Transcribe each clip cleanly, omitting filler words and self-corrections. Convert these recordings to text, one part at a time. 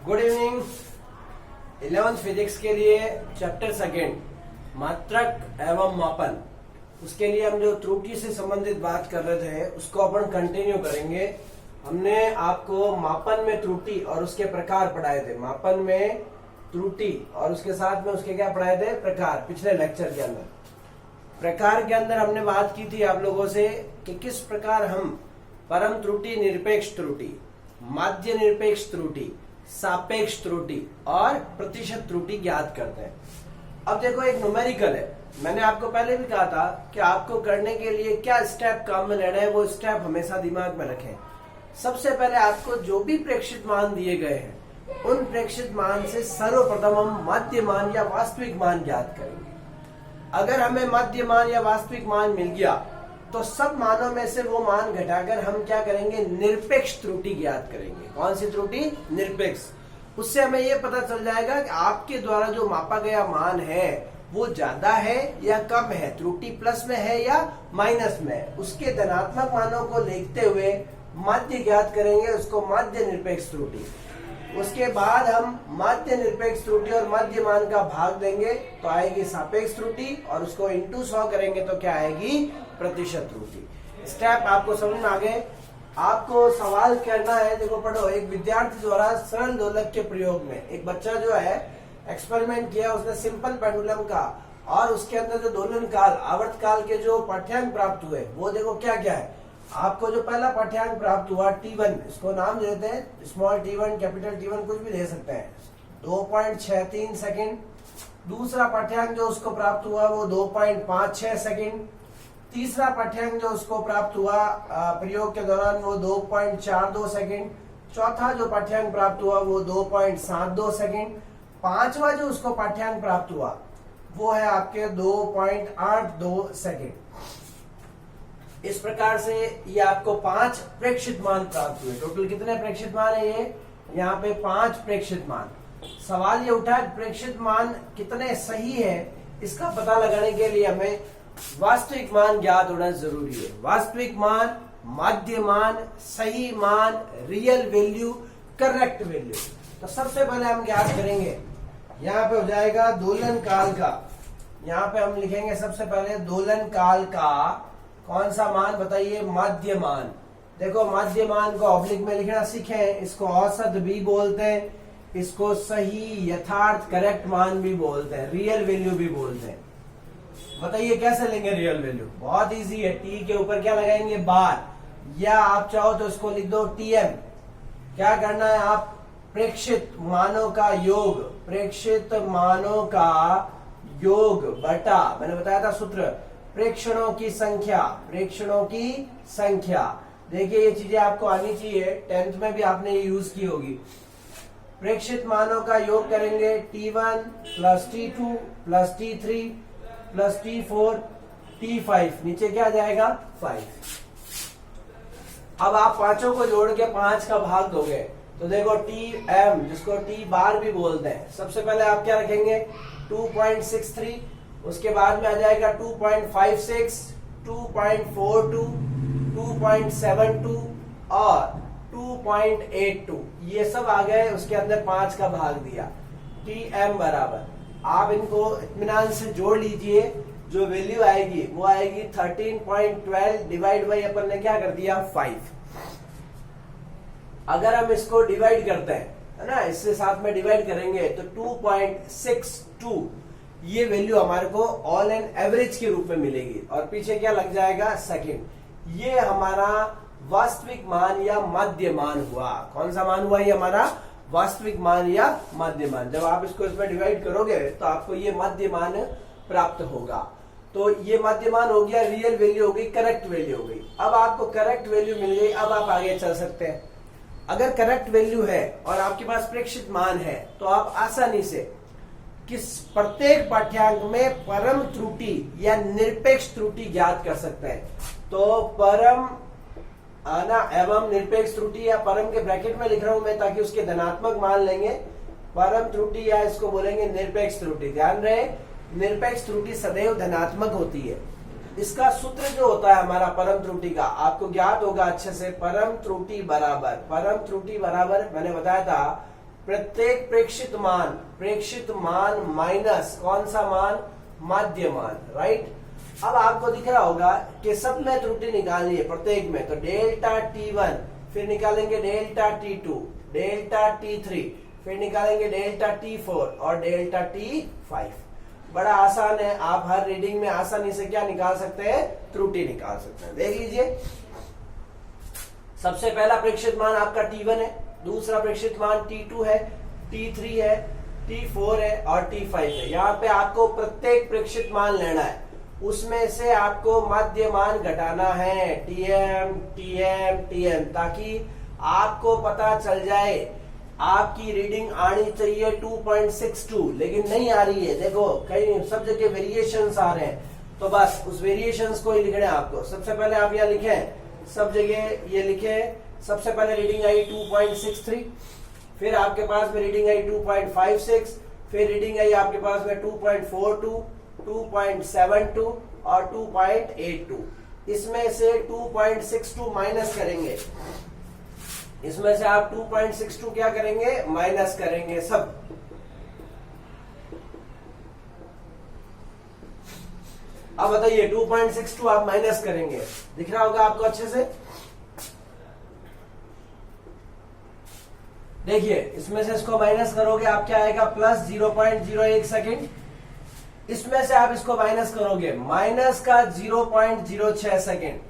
Good evening. 11th physics के लिए chapter second मात्रक एवं मापन, उसके लिए हम जो त्रुटि से संबंधित बात कर रहे थे उसको अपन कंटिन्यू करेंगे। हमने आपको मापन में त्रुटि और उसके प्रकार पढ़ाए थे। मापन में त्रुटि और उसके साथ में उसके क्या पढ़ाए थे? प्रकार। पिछले लेक्चर के अंदर प्रकार के अंदर हमने बात की थी आप लोगों से कि किस प्रकार हम परम त्रुटि, निरपेक्ष त्रुटि, माध्य निरपेक्ष त्रुटि, सापेक्ष त्रुटि और प्रतिशत त्रुटि ज्ञात करते हैं। अब देखो, एक न्यूमेरिकल है। मैंने आपको पहले भी कहा था कि आपको करने के लिए क्या स्टेप काम में लेना है, वो स्टेप हमेशा दिमाग में रखें। सबसे पहले आपको जो भी प्रेक्षित मान दिए गए हैं उन प्रेक्षित मान से सर्वप्रथम हम माध्य मान या वास्तविक मान ज्ञात करेंगे। अगर हमें माध्य मान या वास्तविक मान मिल गया तो सब मानों में से वो मान घटाकर हम क्या करेंगे? निरपेक्ष त्रुटि ज्ञात करेंगे। कौन सी त्रुटि? निरपेक्ष। उससे हमें ये पता चल जाएगा कि आपके द्वारा जो मापा गया मान है वो ज्यादा है या कम है, त्रुटि प्लस में है या माइनस में है। उसके धनात्मक मानों को देखते हुए माध्य ज्ञात करेंगे, उसको माध्य निरपेक्ष त्रुटि। उसके बाद हम माध्य निरपेक्ष त्रुटि और माध्य मान का भाग देंगे तो आएगी सापेक्ष त्रुटि, और उसको इंटू 100 करेंगे तो क्या आएगी? प्रतिशत त्रुटि। स्टेप आपको समझ में आ गए। आपको सवाल करना है। देखो, पढ़ो। एक विद्यार्थी द्वारा सरल दोलक के प्रयोग में एक बच्चा जो है एक्सपेरिमेंट किया, उसने सिंपल पेंडुलम का और उसके अंदर जो दोलन काल, आवर्त काल के जो पाठ्यांक प्राप्त हुए वो देखो क्या क्या है। आपको जो पहला पाठ्यांक प्राप्त हुआ T1, इसको नाम देते हैं स्मॉल T1, कैपिटल T1, कुछ भी दे सकते हैं, 2.63 सेकेंड। दूसरा पाठ्यांक जो उसको प्राप्त हुआ वो 2.56 सेकेंड। तीसरा पाठ्यांक जो उसको प्राप्त हुआ प्रयोग के दौरान वो 2.42 सेकेंड। चौथा जो पाठ्यांक प्राप्त हुआ वो 2.72 सेकेंड। पांचवा जो उसको पाठ्यांक प्राप्त हुआ वो है आपके 2.82 सेकेंड। इस प्रकार से ये आपको 5 प्रेक्षित मान प्राप्त हुए। टोटल कितने प्रेक्षित मान है ये? यहाँ पे 5 प्रेक्षित मान। सवाल ये उठा प्रेक्षित मान कितने सही है, इसका पता लगाने के लिए हमें वास्तविक मान ज्ञात होना जरूरी है। वास्तविक मान, माध्य मान, सही मान, रियल वैल्यू, करेक्ट वैल्यू। तो सबसे पहले हम ज्ञात करेंगे, यहाँ पे हो जाएगा दोलन काल का। यहाँ पे हम लिखेंगे सबसे पहले दोलन काल का कौन सा मान? बताइए, माध्य मान। देखो, माध्य मान को ऑब्लिक में लिखना सीखें। इसको औसत भी बोलते हैं, इसको सही, यथार्थ, करेक्ट मान भी बोलते हैं, रियल वैल्यू भी बोलते हैं। बताइए कैसे लेंगे रियल वैल्यू? बहुत इजी है। टी के ऊपर क्या लगाएंगे? बार, या आप चाहो तो इसको लिख दो TM। क्या करना है? आप प्रेक्षित मानों का योग, प्रेक्षित मानों का योग बटा, मैंने बताया था सूत्र, प्रेक्षणों की संख्या, प्रेक्षणों की संख्या। देखिए, ये चीजें आपको आनी चाहिए, 10th में भी आपने ये यूज की होगी। प्रेक्षित मानों का योग करेंगे T1 plus T2 plus T3 plus T4 T5, नीचे क्या जाएगा? 5। अब आप पांचों को जोड़ के 5 का भाग दोगे तो देखो TM, जिसको T बार भी बोलते हैं, सबसे पहले आप क्या रखेंगे? 2.63, उसके बाद में आ जाएगा 2.56, 2.42, 2.72 और 2.82। ये सब आ गए, उसके अंदर 5 का भाग दिया। TM बराबर, आप इनको इत्मीनान से जोड़ लीजिए, जो वैल्यू आएगी वो आएगी 13.12 डिवाइड बाई अपन ने क्या कर दिया? 5। अगर हम इसको डिवाइड करते हैं, है ना, इससे साथ में डिवाइड करेंगे तो 2.62 ये वैल्यू हमारे को ऑल एंड एवरेज के रूप में मिलेगी, और पीछे क्या लग जाएगा? सेकंड। ये हमारा वास्तविक मान या माध्य मान हुआ। कौन सा मान हुआ? ये हमारा वास्तविक मान या माध्य मान। जब आप इसको इसमें डिवाइड करोगे तो आपको ये माध्य मान प्राप्त होगा। तो ये माध्य मान हो गया, रियल वैल्यू हो गई, करेक्ट वैल्यू हो गई। अब आपको करेक्ट वैल्यू मिल गई, अब आप आगे चल सकते हैं। अगर करेक्ट वैल्यू है और आपके पास प्रेक्षित मान है तो आप आसानी से किस प्रत्येक पाठ्यांक में परम त्रुटि या निरपेक्ष त्रुटि ज्ञात कर सकते हैं। तो परम एवं निरपेक्ष त्रुटि, या परम के ब्रैकेट में लिख रहा हूं मैं ताकि उसके धनात्मक मान लेंगे, परम त्रुटि या इसको बोलेंगे निरपेक्ष त्रुटि। ध्यान रहे, निरपेक्ष त्रुटि सदैव धनात्मक होती है। इसका सूत्र जो होता है हमारा परम त्रुटि का, आपको ज्ञात होगा अच्छे से। परम त्रुटि बराबर मैंने बताया था प्रत्येक प्रेक्षित मान माइनस कौन सा मान, माध्य मान, राइट। अब आपको दिख रहा होगा कि सब में त्रुटि निकालनी है प्रत्येक में, तो डेल्टा T1, फिर निकालेंगे डेल्टा T2, डेल्टा T3, फिर निकालेंगे डेल्टा T4 और डेल्टा T5। बड़ा आसान है, आप हर रीडिंग में आसानी से क्या निकाल सकते हैं, त्रुटि निकाल सकते हैं। देख लीजिए, सबसे पहला प्रेक्षित मान आपका T1 है, दूसरा प्रेक्षित मान T2 है, T3 है, T4 है और T5 है। यहाँ पे आपको प्रत्येक प्रेक्षित मान लेना है, उसमें से आपको माध्य मान घटाना है, TM, TM, TM, ताकि आपको पता चल जाए। आपकी रीडिंग आनी चाहिए 2.62, लेकिन नहीं आ रही है, देखो कहीं सब जगह वेरिएशंस आ रहे हैं, तो बस उस वेरिएशंस को ही लिखना है आपको। सबसे पहले आप यहाँ लिखें, सब जगह ये लिखें, सबसे पहले रीडिंग आई 2.63, फिर आपके पास में रीडिंग आई 2.56, फिर रीडिंग आई आपके पास में 2.42, 2.72 और 2.82। इसमें से 2.62 माइनस करेंगे, इसमें से आप 2.62 क्या करेंगे, माइनस करेंगे सब। अब बताइए 2.62 आप माइनस करेंगे, दिख रहा होगा आपको अच्छे से। देखिए, इसमें से इसको माइनस करोगे आप क्या आएगा, प्लस 0.01 सेकेंड। इसमें से आप इसको माइनस करोगे, माइनस का 0.06 सेकेंड।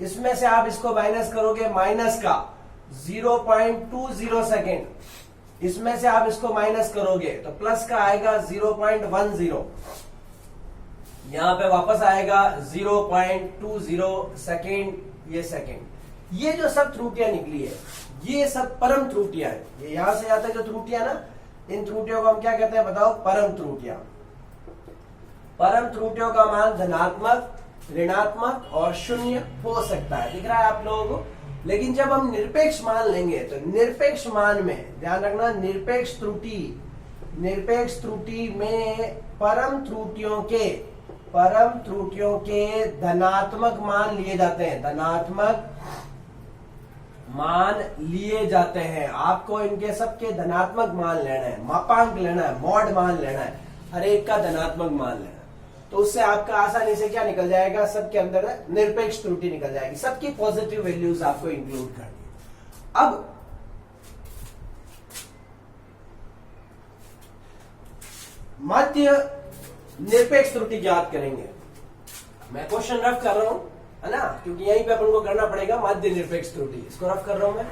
इसमें से आप इसको माइनस करोगे, माइनस का 0.20 सेकेंड। इसमें से आप इसको माइनस करोगे तो प्लस का आएगा 0.10। यहां पे वापस आएगा 0.20 सेकेंड, ये सेकेंड। ये जो सब त्रुटियां निकली है, ये सब परम त्रुटियां है। ये यहां से आता है जो त्रुटियां ना, इन त्रुटियों को हम क्या कहते हैं बताओ, परम त्रुटियां। परम त्रुटियों का मान धनात्मक, ऋणात्मक और शून्य हो सकता है, दिख रहा है आप लोगों को। लेकिन जब हम निरपेक्ष मान लेंगे तो निरपेक्ष मान में ध्यान रखना, निरपेक्ष त्रुटि में परम त्रुटियों के धनात्मक मान लिए जाते हैं, धनात्मक मान लिए जाते हैं। आपको इनके सबके धनात्मक मान लेना है, मापांक लेना है, मॉड मान लेना है, हर एक का धनात्मक मान लेना है। तो उससे आपका आसानी से क्या निकल जाएगा, सबके अंदर निरपेक्ष त्रुटि निकल जाएगी, सबकी पॉजिटिव वैल्यूज आपको इंक्लूड करनी। अब माध्य निरपेक्ष त्रुटि ज्ञात करेंगे। मैं क्वेश्चन रफ कर रहा हूं, है ना, क्योंकि यहीं पे अपन को करना पड़ेगा माध्य निरपेक्ष त्रुटि। इसको रफ कर रहा हूं मैं।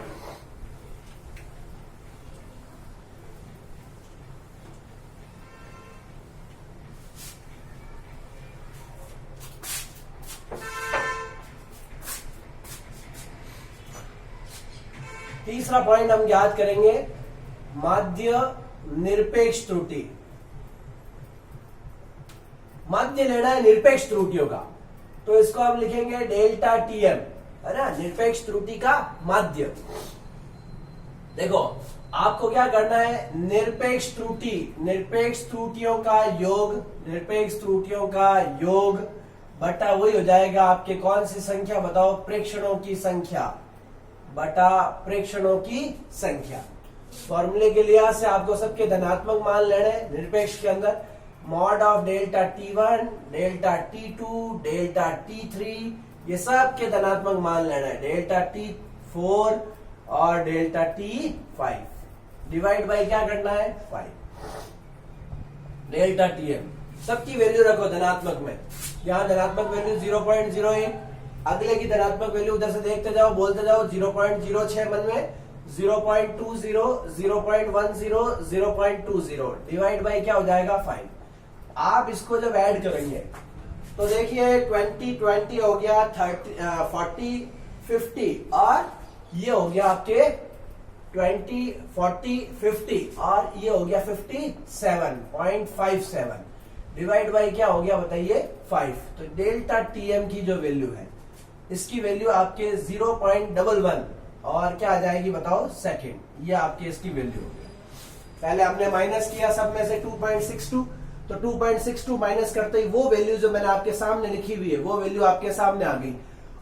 तीसरा पॉइंट हम याद करेंगे, माध्य निरपेक्ष त्रुटि। माध्य लेना है निरपेक्ष त्रुटियों का, तो इसको हम लिखेंगे डेल्टा TM, है ना, निरपेक्ष त्रुटि का माध्य। देखो, आपको क्या करना है, निरपेक्ष त्रुटियों का योग बटा वही हो जाएगा आपके कौन सी संख्या बताओ, प्रेक्षणों की संख्या बटा प्रेक्षणों की संख्या। फॉर्मूले के लिहाज से आपको सबके धनात्मक मान लेने हैं निरपेक्ष के अंदर। Mod of delta T1, delta T2, delta T3, ये सब के धनात्मक मान लेना है, डेल्टा T4 और डेल्टा T5। डिवाइड बाय क्या करना है, 5। डेल्टा TM सबकी वैल्यू रखो धनात्मक में। यहाँ धनात्मक वैल्यू 0.08, अगले की धनात्मक वैल्यू उधर से देखते जाओ, बोलते जाओ, 0.06 मन में 0.20, 0.10, 0.20 डिवाइड बाय क्या हो जाएगा, 5। आप इसको जब ऐड करेंगे तो देखिए 20 हो गया, 30, 40, 50 और ये हो गया आपके 20, 40, 50 और ये हो गया 57.57 डिवाइड बाय क्या हो गया बताइए, 5। तो डेल्टा TM की जो वैल्यू है, इसकी वैल्यू आपके 0.11 और क्या आ जाएगी बताओ, सेकेंड। ये आपकी इसकी वैल्यू होगी। पहले हमने माइनस किया सब में से 2.62, तो 2.62 माइनस करते ही वो वैल्यू जो मैंने आपके सामने लिखी हुई है, वो वैल्यू आपके सामने आ गई।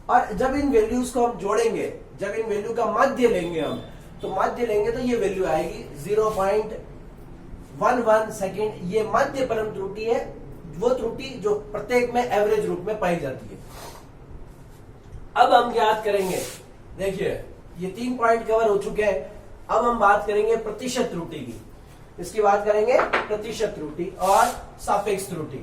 और जब इन वैल्यूज को हम जोड़ेंगे, जब इन वैल्यू का माध्य लेंगे हम, तो माध्य लेंगे तो ये वैल्यू आएगी 0.11 सेकेंड। ये माध्य परम त्रुटि है, वो त्रुटि जो प्रत्येक में एवरेज रूप में पाई जाती है। अब हम ज्ञात करेंगे, देखिए ये 3 पॉइंट कवर हो चुके हैं। अब हम बात करेंगे प्रतिशत त्रुटि की। इसकी बात करेंगे प्रतिशत त्रुटि और सापेक्ष त्रुटि।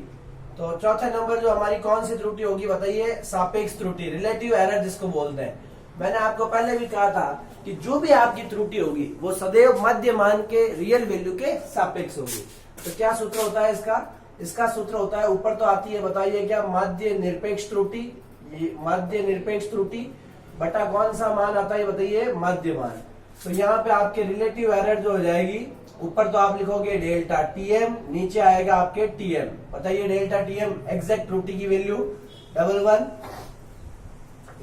तो चौथा नंबर जो हमारी कौन सी त्रुटि होगी बताइए? सापेक्ष त्रुटि, रिलेटिव एरर जिसको बोलते हैं। मैंने आपको पहले भी कहा था कि जो भी आपकी त्रुटि होगी वो सदैव मध्य मान के रियल वैल्यू के सापेक्ष होगी। तो क्या सूत्र होता है इसका? इसका सूत्र होता है, ऊपर तो आती है, बताइए क्या? माध्य निरपेक्ष त्रुटि, माध्य निरपेक्ष त्रुटि बटा कौन सा मान आता है बताइए? माध्य मान। तो यहाँ पे आपके रिलेटिव एरर जो हो जाएगी, ऊपर तो आप लिखोगे डेल्टा टीएम, नीचे आएगा आपके टीएम। बताइए डेल्टा टीएम एग्जैक्ट त्रुटि की वैल्यू 11,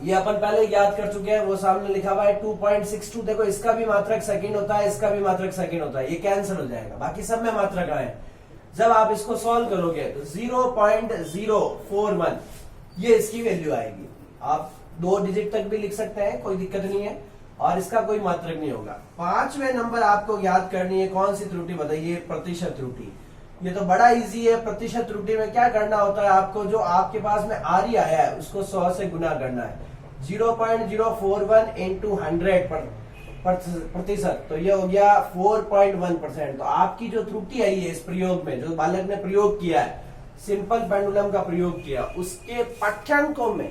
ये अपन पहले याद कर चुके हैं, वो सामने लिखा हुआ है 2.62। देखो इसका भी मात्रक सेकंड होता है, इसका भी मात्रक सेकंड होता है, ये कैंसिल हो जाएगा, बाकी सब में मात्रक आए। जब आप इसको सॉल्व करोगे तो 0.041 ये इसकी वैल्यू आएगी। आप 2 डिजिट तक भी लिख सकते हैं, कोई दिक्कत नहीं है, और इसका कोई मात्रक नहीं होगा। 5वें नंबर आपको याद करनी है, कौन सी त्रुटि बताइए? प्रतिशत त्रुटि। ये तो बड़ा इजी है। प्रतिशत त्रुटि में क्या करना होता है आपको? जो आपके पास में आर आया है उसको 100 से गुना करना है। 0.041 इंटू 100 प्रतिशत, तो ये हो गया 4.1%। तो आपकी जो त्रुटि आई है इस प्रयोग में, जो बालक ने प्रयोग किया है, सिंपल पेंडुलम का प्रयोग किया, उसके पाठ्यांकों में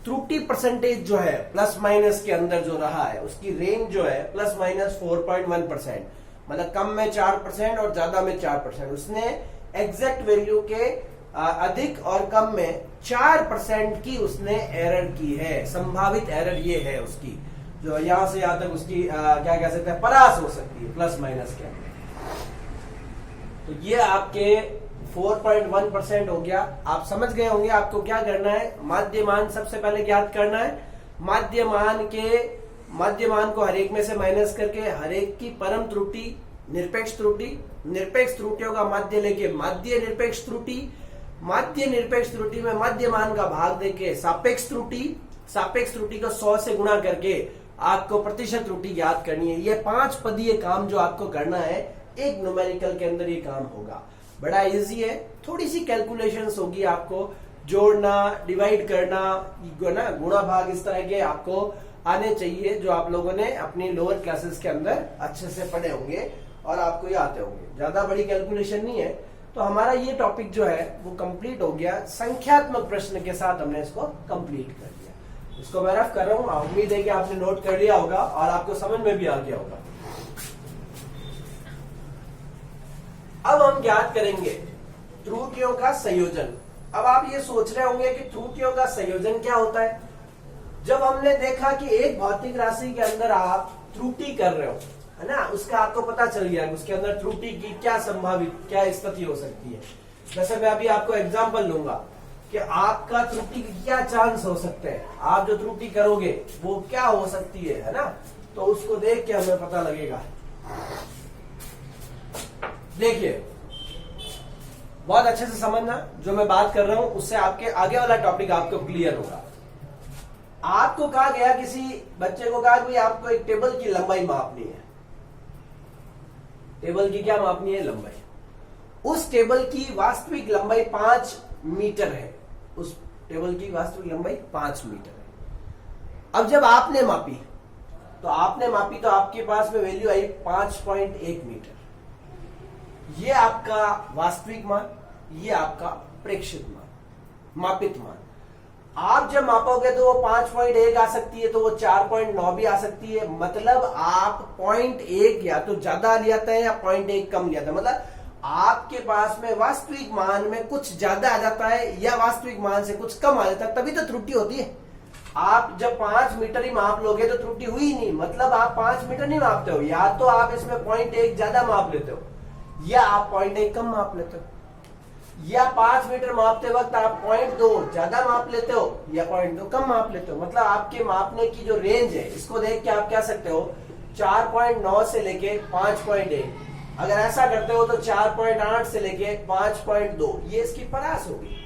त्रुटि परसेंटेज जो है प्लस माइनस के अंदर जो रहा है, उसकी रेंज जो है प्लस माइनस 4.1%, मतलब कम में 4% और ज्यादा में 4%। उसने एग्जैक्ट वैल्यू के अधिक और कम में 4% की उसने एरर की है। संभावित एरर ये है उसकी, जो यहां से यहां तक उसकी क्या कह सकते हैं, परास हो सकती है प्लस माइनस के अंदर। तो ये आपके 4.1% हो गया। आप समझ गए होंगे आपको क्या करना है। माध्यमान सबसे पहले ज्ञात करना है। माध्यमान को हर एक में से माइनस करके हर एक की परम त्रुटि, निरपेक्ष त्रुटि, निरपेक्ष त्रुटियों का माध्य लेके माध्य निरपेक्ष त्रुटि, माध्य निरपेक्ष त्रुटि में माध्यमान का भाग देके सापेक्ष त्रुटि, सापेक्ष त्रुटि को 100 से गुणा करके आपको प्रतिशत त्रुटि याद करनी है। ये 5 पदीय काम जो आपको करना है, एक न्यूमेरिकल के अंदर ये काम होगा। बड़ा इजी है, थोड़ी सी कैलकुलेशंस होगी, आपको जोड़ना, डिवाइड करना, गुणा भाग, इस तरह के आपको आने चाहिए, जो आप लोगों ने अपनी लोअर क्लासेस के अंदर अच्छे से पढ़े होंगे और आपको ये आते होंगे। ज्यादा बड़ी कैलकुलेशन नहीं है। तो हमारा ये टॉपिक जो है वो कंप्लीट हो गया। संख्यात्मक प्रश्न के साथ हमने इसको कंप्लीट कर दिया। इसको मैं रफ कर रहा हूँ, उम्मीद है कि आपने नोट कर लिया होगा और आपको समझ में भी आ गया होगा। अब हम ज्ञात करेंगे त्रुटियों का संयोजन। अब आप ये सोच रहे होंगे कि त्रुटियों का संयोजन क्या होता है। जब हमने देखा कि एक भौतिक राशि के अंदर आप त्रुटि कर रहे हो, है ना, उसका आपको पता चल गया कि उसके अंदर त्रुटि की क्या संभावित क्या स्थिति हो सकती है। जैसे मैं अभी आपको एग्जांपल लूंगा कि आपका त्रुटि की क्या चांस हो सकते हैं, आप जो त्रुटि करोगे वो क्या हो सकती है ना, तो उसको देख के हमें पता लगेगा। देखिए बहुत अच्छे से समझना, जो मैं बात कर रहा हूं उससे आपके आगे वाला टॉपिक आपको क्लियर होगा। आपको कहा गया, किसी बच्चे को कहा कि आपको एक टेबल की लंबाई मापनी है। टेबल की क्या मापनी है? लंबाई। उस टेबल की वास्तविक लंबाई 5 मीटर है। उस टेबल की वास्तविक लंबाई 5 मीटर है। अब जब आपने मापी तो आपके पास में वैल्यू आई 5.1 मीटर। ये आपका वास्तविक मान, ये आपका प्रेक्षित मान, मापित मान। आप जब मापोगे तो वो 5.1 आ सकती है, तो वो 4.9 भी आ सकती है। मतलब आप 0.1 या तो ज्यादा लिया था या 0.1 कम लिया था। मतलब आपके पास में वास्तविक मान में कुछ ज्यादा आ जाता है या वास्तविक मान से कुछ कम आ जाता है, तभी तो त्रुटि होती है। आप जब 5 मीटर ही माप लोगे तो त्रुटि हुई नहीं, मतलब आप 5 मीटर नहीं मापते हो। या तो आप इसमें 0.1 ज्यादा माप लेते हो या आप 0.1 कम माप लेते हो, या 5 मीटर मापते वक्त आप 0.2 ज्यादा माप लेते हो या 0.2 कम माप लेते हो। मतलब आपके मापने की जो रेंज है, इसको देख के आप कह सकते हो 4.9 से लेके 5.1। अगर ऐसा करते हो तो 4.8 से लेके 5.2, ये इसकी परास होगी।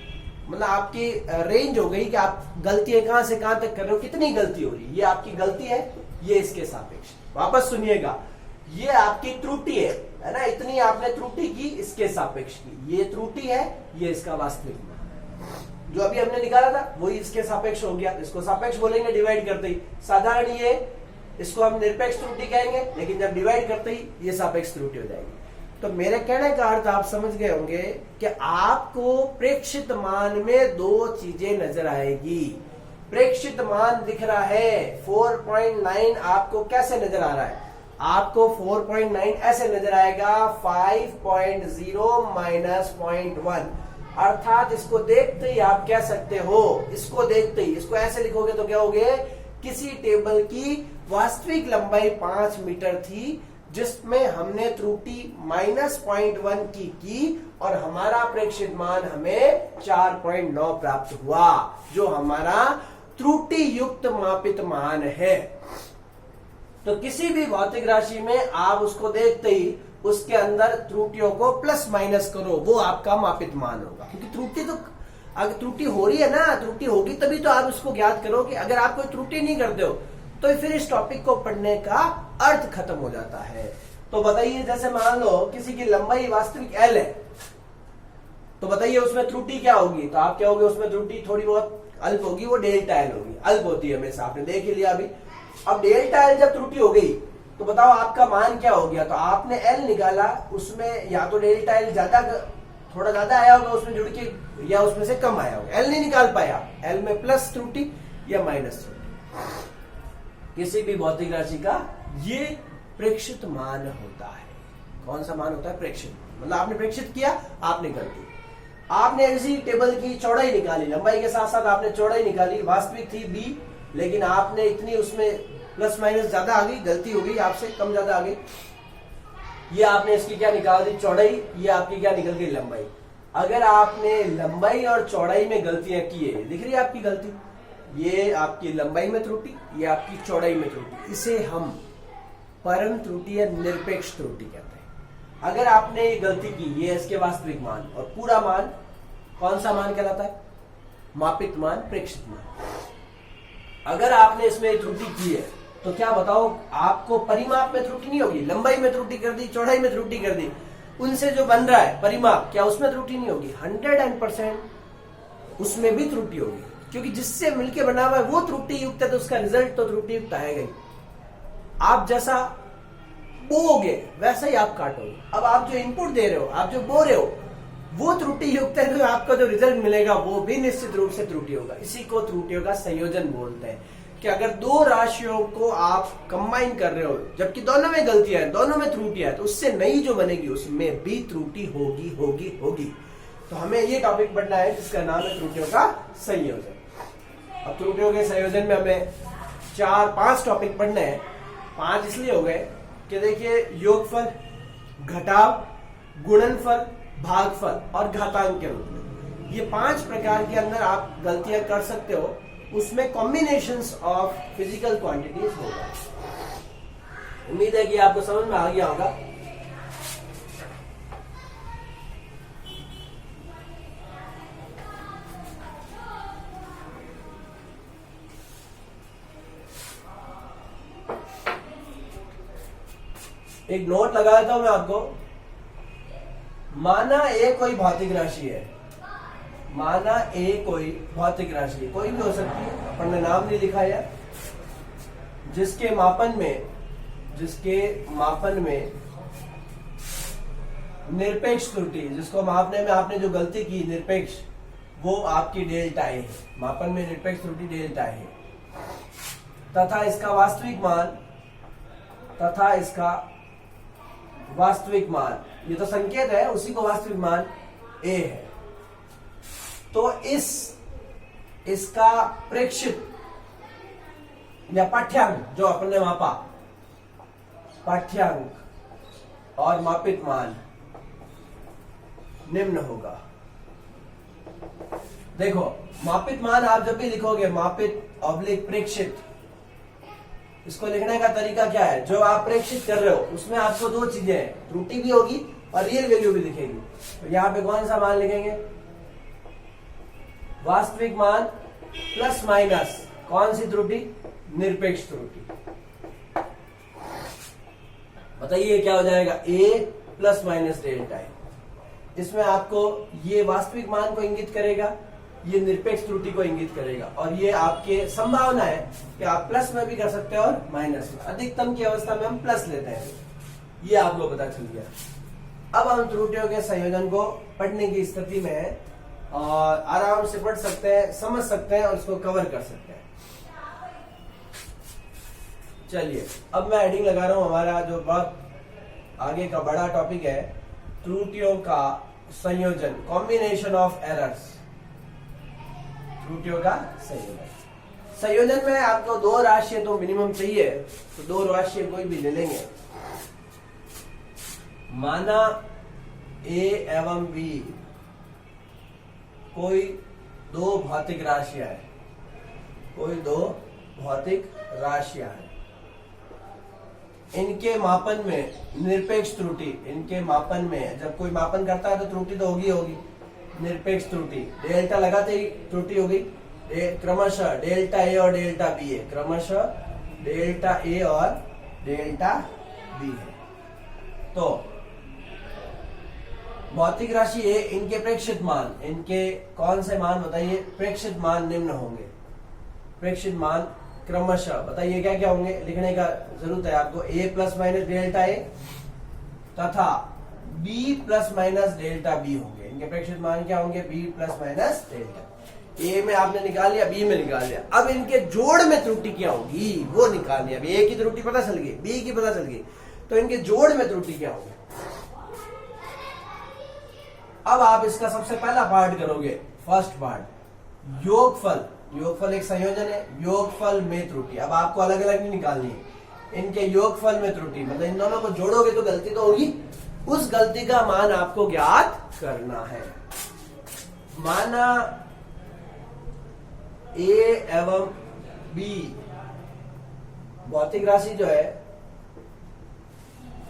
मतलब आपकी रेंज हो गई कि आप गलतियां कहां से कहां तक कर रहे हो, कितनी गलती हो रही है। ये आपकी गलती है, ये इसके सापेक्ष। वापस सुनिएगा, ये आपकी त्रुटि है ना, इतनी आपने त्रुटि की इसके सापेक्ष की, ये त्रुटि है, ये इसका वास्तविक मान जो अभी हमने निकाला था वही इसके सापेक्ष हो गया। इसको सापेक्ष बोलेंगे डिवाइड करते ही, साधारण ये इसको हम निरपेक्ष त्रुटि कहेंगे, लेकिन जब डिवाइड करते ही ये सापेक्ष त्रुटि हो जाएगी। तो मेरे कहने का अर्थ आप समझ गए होंगे कि आपको प्रेक्षित मान में दो चीजें नजर आएगी। प्रेक्षित मान दिख रहा है 4.9, आपको कैसे नजर आ रहा है? आपको 4.9 ऐसे नजर आएगा 5.0 माइनस 0.1, अर्थात इसको देखते ही आप कह सकते हो, इसको देखते ही इसको ऐसे लिखोगे तो क्या होगे, किसी टेबल की वास्तविक लंबाई 5 मीटर थी जिसमें हमने त्रुटि -0.1 की और हमारा प्रेक्षित मान हमें 4.9 प्राप्त हुआ, जो हमारा त्रुटि युक्त मापित मान है। तो किसी भी भौतिक राशि में आप उसको देखते ही उसके अंदर त्रुटियों को प्लस माइनस करो, वो आपका मापित मान होगा। क्योंकि त्रुटि तो अगर त्रुटि हो रही है ना, त्रुटि होगी तभी तो आप उसको ज्ञात करोगे। अगर आप कोई त्रुटि नहीं करते हो तो फिर इस टॉपिक को पढ़ने का अर्थ खत्म हो जाता है। तो बताइए, जैसे मान लो किसी की लंबाई वास्तविक L है, तो बताइए उसमें त्रुटि क्या होगी? तो आप क्या होगी, उसमें त्रुटि थोड़ी बहुत अल्प होगी, वो डेल्टा L होगी, अल्प होती है हमेशा, आपने देख ही लिया अभी। अब डेल्टा L जब त्रुटि हो गई तो बताओ आपका मान क्या हो गया? तो आपने L निकाला, उसमें या तो डेल्टा L ज्यादा, थोड़ा ज्यादा आया होगा उसमें जुड़ के, या उसमें से कम आया होगा। L नहीं निकाल पाया, L में प्लस त्रुटि या माइनस त्रुटि, किसी भी भौतिक राशि का ये प्रेक्षित मान होता है। कौन सा मान होता है? प्रेक्षित। मतलब आपने प्रेक्षित किया, आपने गलती, आपने इसी टेबल की चौड़ाई निकाली, लंबाई के साथ साथ आपने चौड़ाई निकाली, वास्तविक थी b, लेकिन आपने इतनी उसमें प्लस माइनस ज्यादा आ गई, गलती हो गई आपसे, कम ज्यादा आ गई, ये आपने इसकी क्या निकाल दी? चौड़ाई। ये आपकी क्या निकल गई? लंबाई। अगर आपने लंबाई और चौड़ाई में गलतियां की है, दिख रही है आपकी गलती, ये आपकी लंबाई में त्रुटि, ये आपकी चौड़ाई में त्रुटि, इसे हम परम त्रुटि या निरपेक्ष त्रुटि कहते हैं। अगर आपने ये गलती की, ये इसके वास्तविक मान, और पूरा मान कौन सा मान कहलाता है? मापित मान, प्रेक्षित मान। अगर आपने इसमें त्रुटि की है तो क्या बताओ, आपको परिमाप में त्रुटि नहीं होगी? लंबाई में त्रुटि कर दी, चौड़ाई में त्रुटि कर दी, उनसे जो बन रहा है परिमाप, क्या उसमें त्रुटि नहीं होगी? 100% उसमें भी त्रुटि होगी, क्योंकि जिससे मिलके बना हुआ है वो त्रुटि युक्त है, तो उसका रिजल्ट तो त्रुटि युक्त आएगा ही। आप जैसा बोओगे वैसा ही आप काटोगे। अब आप जो इनपुट दे रहे हो, आप जो बो रहे हो, वो त्रुटि युक्त है, तो आपका जो रिजल्ट मिलेगा वो भी निश्चित रूप से त्रुटि होगा। इसी को त्रुटियों का संयोजन बोलते हैं, कि अगर दो राशियों को आप कंबाइन कर रहे हो, जबकि दोनों में गलतियां हैं, दोनों में त्रुटियां हैं, तो उससे नई जो बनेगी उसमें भी त्रुटि होगी होगी होगी। तो हमें ये टॉपिक पढ़ना है जिसका नाम है त्रुटियों का संयोजन। अब त्रुटियों के संयोजन में हमें 4-5 टॉपिक पढ़ने हैं। 5 इसलिए हो गए कि देखिए, योगफल, घटाव, गुणनफल, भागफल और घातांक के रूप में, ये 5 प्रकार के अंदर आप गलतियां कर सकते हो। उसमें कॉम्बिनेशंस ऑफ फिजिकल क्वांटिटीज होगा। उम्मीद है कि आपको समझ में आ गया होगा। एक नोट लगा देता हूं मैं आपको। माना ए कोई भौतिक राशि है, माना ए कोई भौतिक राशि है, कोई भी हो सकती है, अपन ने नाम नहीं लिखा है, जिसके मापन में निरपेक्ष त्रुटि, जिसको मापने में आपने जो गलती की निरपेक्ष, वो आपकी डेल्टा ए है। मापन में निरपेक्ष त्रुटि डेल्टा है, तथा इसका वास्तविक मान, ये तो संकेत है, उसी को वास्तविक मान ए है। तो इसका प्रेक्षित या पाठ्यांक जो अपन ने मापा, पाठ्यांक और मापित मान निम्न होगा। देखो, मापित मान आप जब भी लिखोगे, मापित ऑब्लिक प्रेक्षित, इसको लिखने का तरीका क्या है? जो आप प्रेक्षित कर रहे हो उसमें आपको 2 चीजें हैं, त्रुटि भी होगी और रियल वैल्यू भी दिखेगी। तो यहां पे कौन सा मान लिखेंगे? वास्तविक मान प्लस माइनस कौन सी त्रुटि? निरपेक्ष त्रुटि। बताइए क्या हो जाएगा, a प्लस माइनस डेल्टा ए। इसमें आपको ये वास्तविक मान को इंगित करेगा, ये निरपेक्ष त्रुटि को इंगित करेगा, और ये आपके संभावना है कि आप प्लस में भी कर सकते हैं और माइनस में। अधिकतम की अवस्था में हम प्लस लेते हैं, ये आपको पता चल गया। अब हम त्रुटियों के संयोजन को पढ़ने की स्थिति में हैं और आराम से पढ़ सकते हैं, समझ सकते हैं और इसको कवर कर सकते हैं। चलिए अब मैं हेडिंग लगा रहा हूं, हमारा जो बहुत आगे का बड़ा टॉपिक है, त्रुटियों का संयोजन, कॉम्बिनेशन ऑफ एरर्स। त्रुटियों का संयोजन, संयोजन में आपको दो राशियां तो मिनिमम चाहिए, तो दो राशियां कोई भी ले लेंगे। माना a एवं b कोई दो भौतिक राशियां है, कोई दो भौतिक राशियां है, इनके मापन में निरपेक्ष त्रुटि, इनके मापन में जब कोई मापन करता है तो त्रुटि तो होगी, निरपेक्ष त्रुटि, डेल्टा लगाते ही त्रुटि होगी, क्रमशः डेल्टा ए और डेल्टा बी है, क्रमशः डेल्टा ए और डेल्टा बी है। तो भौतिक राशि ए, इनके प्रेक्षित मान, इनके कौन से मान बताइए, प्रेक्षित मान निम्न होंगे। प्रेक्षित मान क्रमशः बताइए क्या क्या होंगे, लिखने का जरूरत है आपको। a plus minus delta A तथा b plus minus delta B होंगे। इनके प्रेक्षित मान क्या होंगे, b plus minus delta. a में आपने निकाल लिया, b में निकाल लिया, अब इनके जोड़ में त्रुटि क्या होगी वो निकाल लिया। a की त्रुटि पता चल गई, b की पता चल गई, तो इनके जोड़ में त्रुटि क्या होगी। अब आप इसका सबसे पहला पार्ट करोगे, फर्स्ट पार्ट, योगफल। योगफल एक संयोजन है, योगफल में त्रुटि। अब आपको अलग अलग नहीं निकालनी है, इनके योगफल में त्रुटि, मतलब इन दोनों को जोड़ोगे तो गलती तो होगी, उस गलती का मान आपको ज्ञात करना है। माना a एवं b भौतिक राशि जो है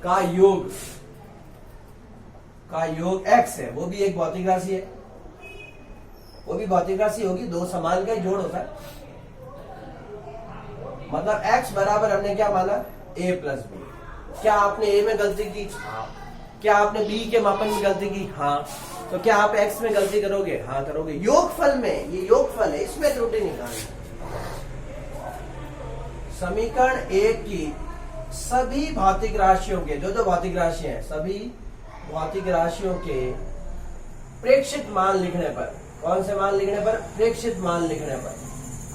का योग x है, वो भी एक भौतिक राशि है, वो भी भौतिक राशि होगी, दो समान का ही जोड़ होता है। मतलब x बराबर हमने क्या माना, a प्लस बी। क्या आपने a में गलती की, हाँ। क्या आपने b के मापन में गलती की, हाँ। तो क्या आप x में गलती करोगे, हाँ करोगे। योगफल में, ये योगफल है, इसमें त्रुटि निकालनी। समीकरण 1 की सभी भौतिक राशियों के, जो भौतिक राशियां हैं, सभी भौतिक राशियों के प्रेक्षित मान लिखने पर, कौन से मान लिखने पर, प्रेक्षित मान लिखने पर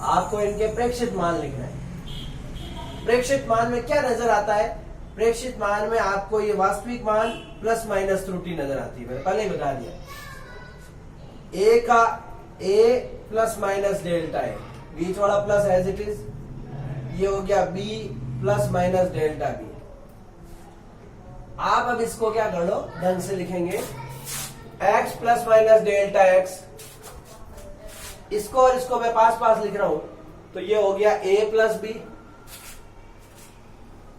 आपको इनके प्रेक्षित मान लिखना है। प्रेक्षित मान में क्या नजर आता है, प्रेक्षित मान में आपको ये वास्तविक मान प्लस माइनस त्रुटि नजर आती है, मैंने पहले ही बता दिया। a का a प्लस माइनस डेल्टा है, बीच वाला प्लस एज इट इज, ये हो गया b plus minus delta B. आप अब इसको क्या कर लो, ढंग से लिखेंगे, x plus minus delta x, इसको और इसको मैं पास पास लिख रहा हूं, तो ये हो गया a प्लस बी,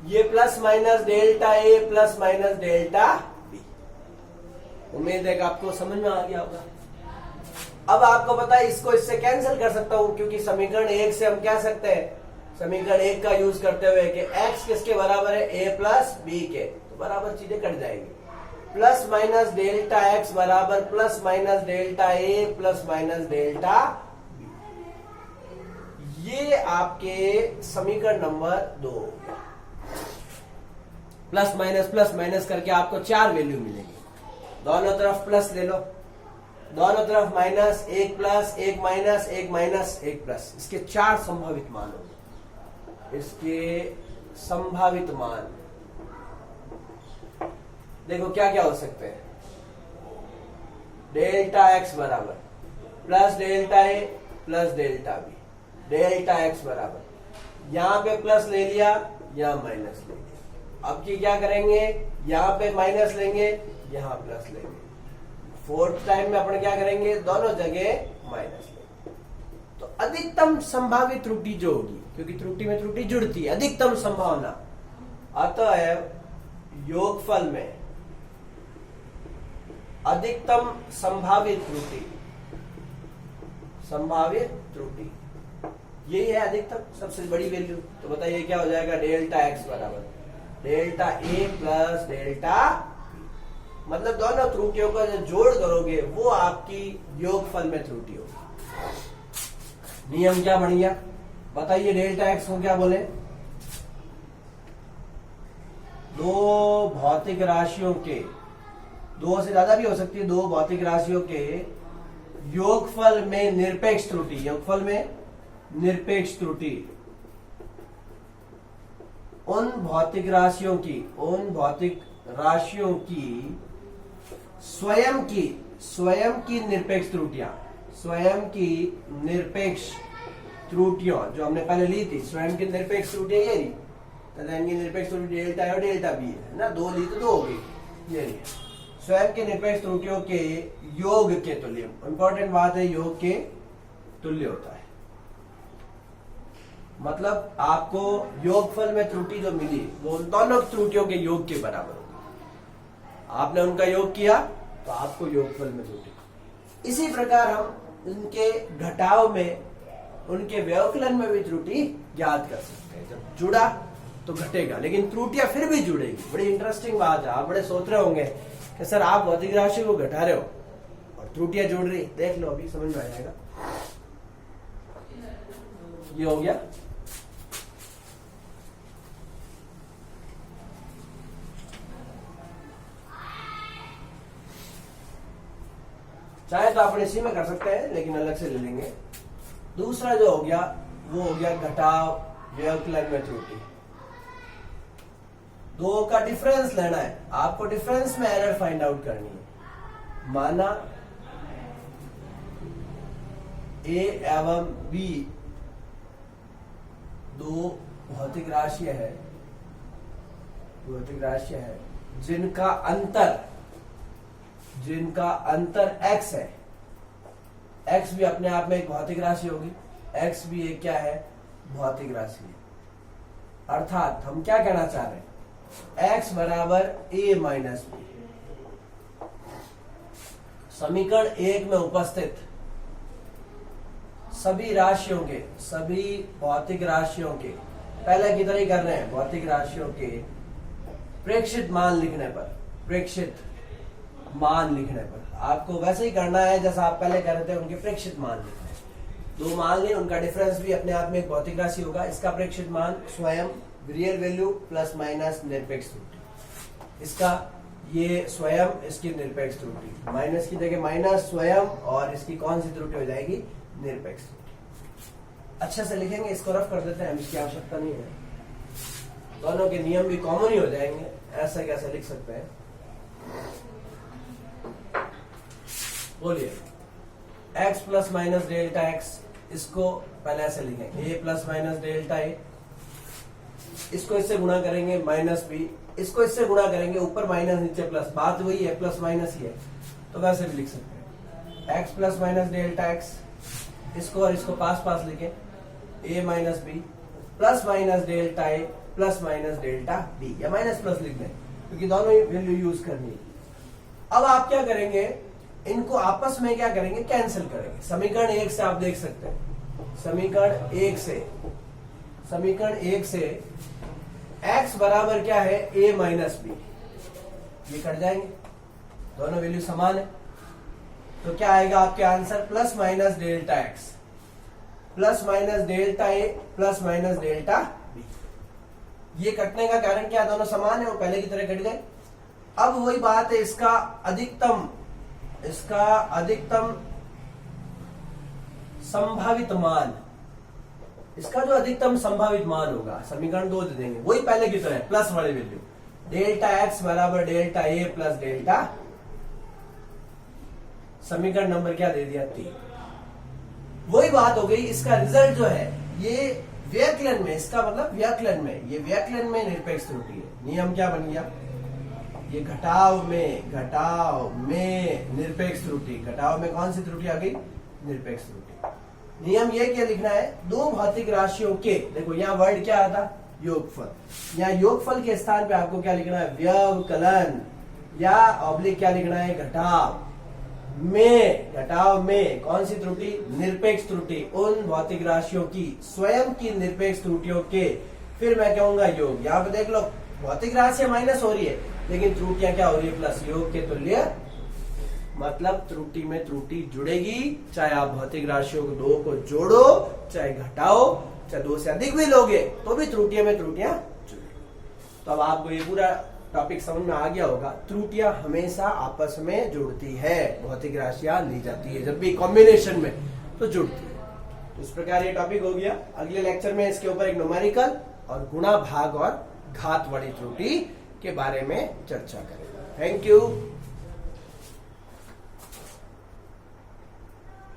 ये plus minus delta a plus minus delta B. उम्मीद है कि आपको समझ में आ गया होगा। अब आपको पता है इसको इससे कैंसिल कर सकता हूं, क्योंकि समीकरण 1 से हम क्या सकते हैं, समीकरण 1 का यूज करते हुए कि x किसके बराबर है, a प्लस बी के, तो बराबर चीजें कट जाएंगी। प्लस माइनस डेल्टा x बराबर plus minus delta a plus minus delta b। ये आपके समीकरण नंबर 2। प्लस माइनस करके आपको 4 वैल्यू मिलेगी। दोनों तरफ प्लस ले लो, दोनों तरफ माइनस, एक प्लस, एक माइनस, एक माइनस, एक प्लस, इसके 4 संभावित मान होंगे। इसके संभावित मान देखो क्या क्या हो सकते हैं। डेल्टा x बराबर plus delta a plus delta b, delta x बराबर, यहां पे प्लस ले लिया, यहां माइनस ले लिया। अब की क्या करेंगे, यहां पे माइनस लेंगे, यहां प्लस लेंगे। फोर्थ टाइम में अपन क्या करेंगे, दोनों जगह माइनस लेंगे। तो अधिकतम संभावित त्रुटि जो होगी, क्योंकि त्रुटि में त्रुटि जुड़ती है, अधिकतम संभावना, अतः योगफल में अधिकतम संभावित त्रुटि, संभावित त्रुटि यही है अधिकतम, सबसे बड़ी वैल्यू। तो बताइए क्या हो जाएगा, डेल्टा x बराबर डेल्टा ए प्लस डेल्टा, मतलब दोनों त्रुटियों का जो जोड़ करोगे वो आपकी योगफल में त्रुटि होगी। नियम क्या बन गया बताइए, डेल्टा एक्स को क्या बोले, दो भौतिक राशियों के, दो से ज्यादा भी हो सकती है, दो भौतिक राशियों के योगफल में निरपेक्ष त्रुटि, योगफल में निरपेक्ष त्रुटि उन भौतिक राशियों की स्वयं की निरपेक्ष त्रुटियां, स्वयं की निरपेक्ष त्रुटियों जो हमने पहले ली थी, स्वयं की निरपेक्ष त्रुटियां ये रही, तो इनकी निरपेक्ष त्रुटि डेल्टा और डेल्टा बी है ना, दो ली तो दो हो गई, ये रही स्वयं के निरपेक्ष त्रुटियों के योग के तुल्य। इंपॉर्टेंट बात है, योग के तुल्य होता है, मतलब आपको योगफल में त्रुटि जो मिली वो उन दोनों त्रुटियों के योग के बराबर होगी। आपने उनका योग किया तो आपको योगफल में त्रुटि। इसी प्रकार हम उनके घटाव में, उनके व्यवकलन में भी त्रुटि ज्ञात कर सकते हैं। जब जुड़ा तो घटेगा, लेकिन त्रुटियां फिर भी जुड़ेगी। बड़ी इंटरेस्टिंग बात है, आप बड़े सोच रहे होंगे कि सर आप भौतिक राशि को घटा रहे हो और त्रुटियां जुड़ रही, देख लो अभी समझ में आ जाएगा। ये हो गया, चाहे तो आप इसी में कर सकते हैं लेकिन अलग से ले लेंगे। दूसरा जो हो गया वो हो गया घटाव व्यवकलन में त्रुटि। दो का डिफरेंस लेना है आपको, डिफरेंस में एरर फाइंड आउट करनी है। माना ए एवं बी दो भौतिक राशियां है जिनका अंतर x है। x भी अपने आप में एक भौतिक राशि होगी, x भी एक क्या है, भौतिक राशि है। अर्थात हम क्या कहना चाह रहे हैं, x बराबर a माइनस बी। समीकरण 1 में उपस्थित सभी भौतिक राशियों के, पहले की तरह ही कर रहे हैं, भौतिक राशियों के प्रेक्षित मान लिखने पर आपको वैसे ही करना है जैसा आप पहले कर रहे थे, उनके प्रेक्षित मान लिखने हैं। दो मान लिए, उनका डिफरेंस भी अपने आप में एक भौतिक राशि होगा। इसका प्रेक्षित मान स्वयं रियल वैल्यू प्लस माइनस निरपेक्ष त्रुटि, इसका ये स्वयं, इसकी निरपेक्ष त्रुटि, माइनस की जगह माइनस स्वयं, और इसकी कौन सी त्रुटि हो जाएगी, निरपेक्ष त्रुटि। अच्छे से लिखेंगे, इसको रफ कर देते हैं हम, इसकी आवश्यकता नहीं है। दोनों के नियम भी कॉमन ही हो जाएंगे, ऐसा कैसे लिख सकते हैं, बोलिए। x plus minus delta X, इसको पहले ऐसे लिखेंगे, a प्लस माइनस डेल्टा ए, इसको इससे गुणा करेंगे माइनस बी, इसको इससे गुणा करेंगे, ऊपर माइनस नीचे प्लस, बात वही है, प्लस माइनस ही है, तो वैसे भी लिख सकते हैं। x plus minus delta X, इसको और इसको पास पास लिखें, a minus B plus minus delta A plus minus delta B, या माइनस प्लस लिख दें क्योंकि दोनों ही वैल्यू यूज करनी है। अब आप क्या करेंगे, इनको आपस में क्या करेंगे, कैंसिल करेंगे। समीकरण 1 से आप देख सकते हैं, समीकरण 1 से x बराबर क्या है, a माइनस बी, ये कट जाएंगे, दोनों वैल्यू समान है, तो क्या आएगा आपके answer, plus minus delta X plus minus delta A plus minus delta B. ये कटने का कारण क्या, दोनों समान है, वो पहले की तरह कट गए। अब वही बात है, इसका अधिकतम संभावित मान, इसका जो अधिकतम संभावित मान होगा, समीकरण 2 दे देंगे, वही पहले की तरह प्लस वाली वैल्यू, डेल्टा एक्स बराबर डेल्टा ए प्लस डेल्टा, समीकरण नंबर क्या दे दिया, 3। वही बात हो गई। इसका रिजल्ट जो है ये व्यवकलन में, इसका मतलब व्यवकलन में, ये व्यवकलन में निरपेक्ष त्रुटि है। नियम क्या बन गया, ये घटाव में निरपेक्ष त्रुटि, घटाव में कौन सी त्रुटि आ गई, निरपेक्ष त्रुटि। नियम ये क्या लिखना है, दो भौतिक राशियों के, देखो यहाँ वर्ड क्या आता, योगफल, यहाँ योगफल के स्थान पे आपको क्या लिखना है, व्यवकलन, या ऑब्लिक क्या लिखना है, घटाव में कौन सी त्रुटि, निरपेक्ष त्रुटि, उन भौतिक राशियों की स्वयं की निरपेक्ष त्रुटियों के, फिर मैं कहूंगा योग। यहाँ पे देख लो भौतिक राशियां माइनस हो रही है, लेकिन त्रुटियां क्या हो रही है? प्लस। योग के तुल्य, मतलब त्रुटि में त्रुटि जुड़ेगी, चाहे आप भौतिक राशियों को दो को जोड़ो, चाहे घटाओ, चाहे दो से अधिक भी लोगे तो भी त्रुटियों में त्रुटियां जुड़ेगी। तो अब आपको ये पूरा टॉपिक समझ में आ गया होगा। त्रुटियां हमेशा आपस में जुड़ती है, भौतिक राशियां ली जाती है जब भी कॉम्बिनेशन में तो जुड़ती है। तो इस प्रकार ये टॉपिक हो गया। अगले लेक्चर में इसके ऊपर एक न्यूमेरिकल और गुणा भाग और घात वाली त्रुटि के बारे में चर्चा करेंगे। Thank you.